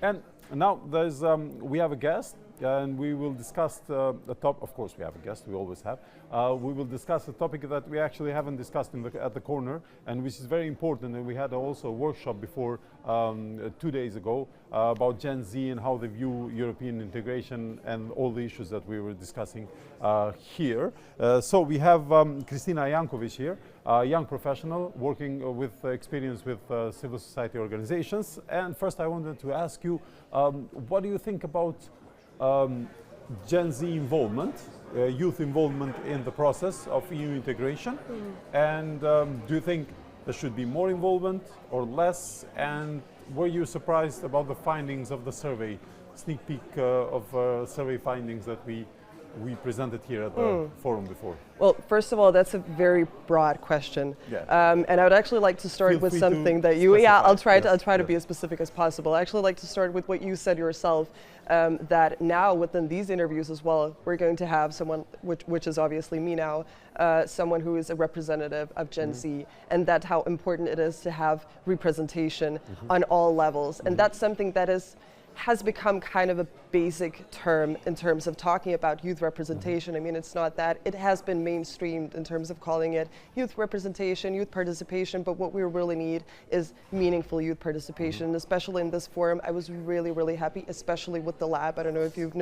And now we have a guest, and we will discuss the top. Of course, we have a guest. We always have. We will discuss a topic that we actually haven't discussed at the corner, and which is very important. And we had also a workshop before 2 days ago about Gen Z and how they view European integration and all the issues that we were discussing here. So we have Kristina Jankovic here, a young professional working with experience with civil society organizations. And first, I wanted to ask you, what do you think about Gen Z involvement, youth involvement in the process of EU integration? And do you think there should be more involvement or less? And were you surprised about the findings of the survey, sneak peek of survey findings that we presented here at the forum before? Well, first of all, that's a very broad question. Yeah. And I would actually like to start with something that you, I'll try to be as specific as possible. I actually like to start with what you said yourself, that now within these interviews as well, we're going to have someone, which is obviously me now, someone who is a representative of Gen Z, and that's how important it is to have representation on all levels. And that's something that has become kind of a basic term in terms of talking about youth representation. I mean, it's not that. It has been mainstreamed in terms of calling it youth representation, youth participation, but what we really need is meaningful youth participation, and especially in this forum. I was really, really happy, especially with the lab. I don't know if you've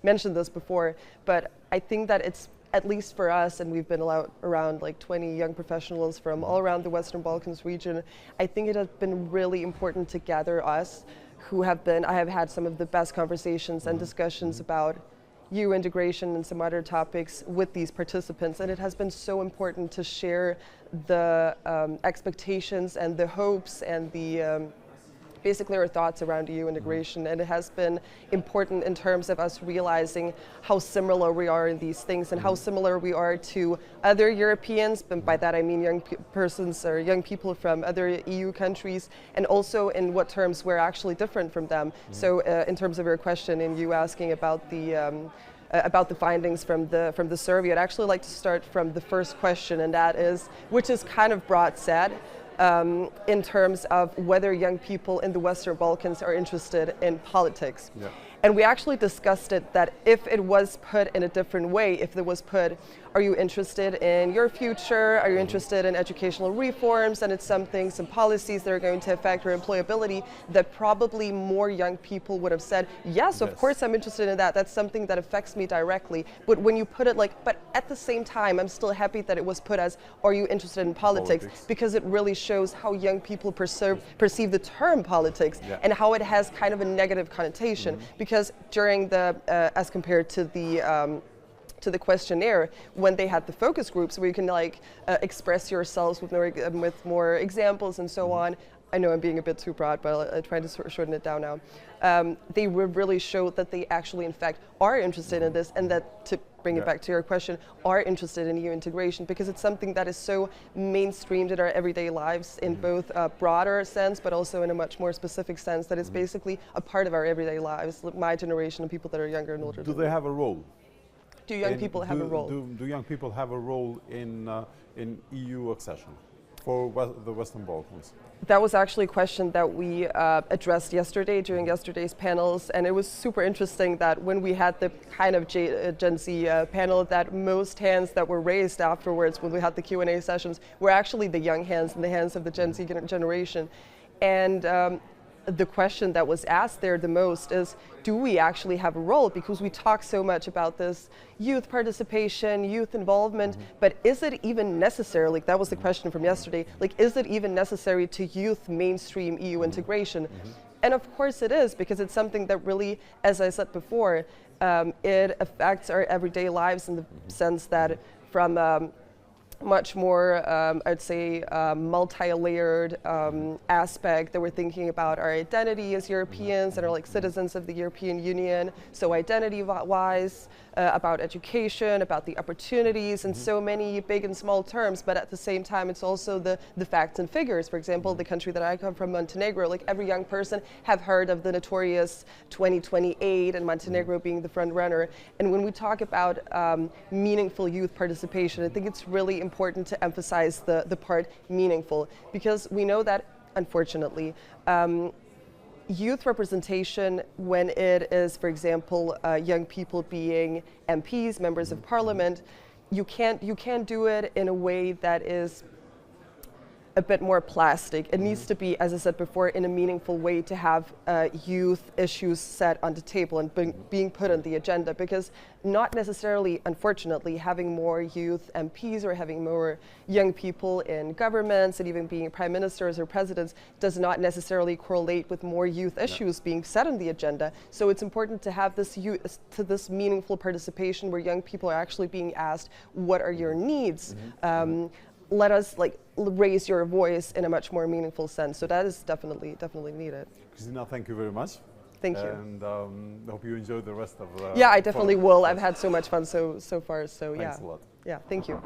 mentioned this before, but I think that it's, at least for us, and we've been around like 20 young professionals from all around the Western Balkans region, I think it has been really important to gather us I have had some of the best conversations and discussions about EU integration and some other topics with these participants, and it has been so important to share the expectations and the hopes and the basically our thoughts around EU integration, and it has been important in terms of us realizing how similar we are in these things and how similar we are to other Europeans, but by that I mean young persons or young people from other EU countries, and also in what terms we're actually different from them. So in terms of your question and you asking about the findings from the survey, I'd actually like to start from the first question, and that is, which is kind of broad said, in terms of whether young people in the Western Balkans are interested in politics. Yeah. And we actually discussed it that if it was put in a different way, if it was put, are you interested in your future? Are you interested in educational reforms? And it's some policies that are going to affect your employability, that probably more young people would have said, yes, of course I'm interested in that. That's something that affects me directly. But when you put it like, but at the same time, I'm still happy that it was put as, are you interested in politics? Because it really shows how young people perceive the term politics and how it has kind of a negative connotation. Because during as compared to the questionnaire, when they had the focus groups where you can express yourselves with more examples and so on. I know I'm being a bit too broad, but I'll try to shorten it down now. They really showed that they actually, in fact, are interested in this, and that, to bring it back to your question, are interested in EU integration, because it's something that is so mainstreamed in our everyday lives in both a broader sense, but also in a much more specific sense, that is basically a part of our everyday lives, my generation and people that are younger and older. Do they have a role? Do young people have a role? Do young people have a role in EU accession for the Western Balkans? That was actually a question that we addressed yesterday during yesterday's panels, and it was super interesting that when we had the kind of Gen Z panel, that most hands that were raised afterwards when we had the Q&A sessions were actually the young hands and the hands of the Gen Z generation. And the question that was asked there the most is, do we actually have a role? Because we talk so much about this youth participation, youth involvement, but is it even necessary? Like, that was the question from yesterday. Like, is it even necessary to youth mainstream EU integration? And of course it is, because it's something that really, as I said before, it affects our everyday lives in the sense that from much more, I'd say, multi-layered aspect that we're thinking about our identity as Europeans and are like citizens of the European Union. So identity-wise, about education, about the opportunities, and so many big and small terms. But at the same time, it's also the facts and figures. For example, the country that I come from, Montenegro, like every young person have heard of the notorious 2028 and Montenegro being the front runner. And when we talk about meaningful youth participation, I think it's really important to emphasize the part meaningful, because we know that, unfortunately, youth representation, when it is, for example, young people being MPs, members of parliament, you can't do it in a way that is a bit more plastic. It needs to be, as I said before, in a meaningful way, to have youth issues set on the table and being put on the agenda, because not necessarily, unfortunately, having more youth MPs or having more young people in governments and even being prime ministers or presidents does not necessarily correlate with more youth issues being set on the agenda. So it's important to have this meaningful participation where young people are actually being asked, what are your needs? Let us raise your voice in a much more meaningful sense. So that is definitely needed. Kristina, thank you very much. Thank you. And I hope you enjoy the rest of yeah, I definitely will. I've had so much fun so far. So Thanks a lot. Yeah, thank you.